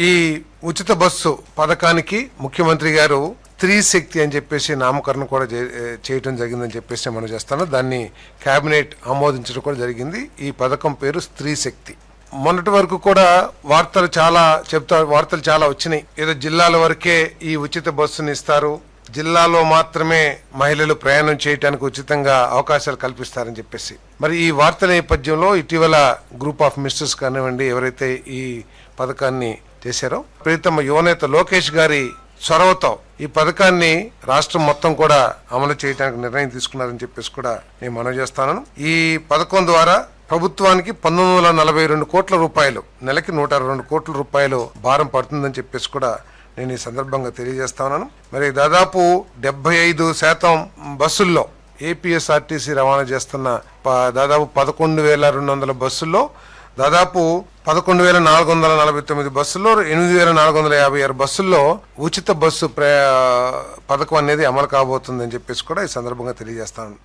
ఈ ఉచిత బస్సు పథకానికి ముఖ్యమంత్రి గారు స్త్రీ శక్తి అని చెప్పేసి నామకరణం కూడా చేయటం జరిగిందని చెప్పేసి మనం చేస్తాను. దాన్ని కేబినెట్ ఆమోదించడం కూడా జరిగింది. ఈ పథకం పేరు స్త్రీ శక్తి. మొన్నటి వరకు కూడా వార్తలు చాలా వచ్చినాయి. ఏదో జిల్లాల వరకే ఈ ఉచిత బస్సుని ఇస్తారు, జిల్లాలో మాత్రమే మహిళలు ప్రయాణం చేయడానికి ఉచితంగా అవకాశాలు కల్పిస్తారని చెప్పేసి. మరి ఈ వార్తల నేపథ్యంలో ఇటీవల గ్రూప్ ఆఫ్ మినిస్టర్స్ కానివ్వండి, ఎవరైతే ఈ పథకాన్ని చేశారో, ప్రీతమ యువనేత లోకేష్ గారి చొరవతో ఈ పథకాన్ని రాష్ట్రం మొత్తం కూడా అమలు చేయడానికి నిర్ణయం తీసుకున్నారని చెప్పేసి కూడా నేను మనవి చేస్తాను. ఈ పథకం ద్వారా ప్రభుత్వానికి 1942 కోట్ల రూపాయలు, నెలకి 122 కోట్ల రూపాయలు భారం పడుతుందని చెప్పేసి కూడా నేను ఈ సందర్భంగా తెలియజేస్తా ఉన్నాను. మరి దాదాపు 75% బస్సుల్లో ఏపీఎస్ఆర్టీసీ రవాణా చేస్తున్న దాదాపు 11,200 బస్సుల్లో దాదాపు 11,449 బస్సుల్లో 8,456 బస్సుల్లో ఉచిత బస్సు పథకం అనేది అమలు కాబోతుందని చెప్పేసి కూడా ఈ సందర్భంగా తెలియజేస్తాను.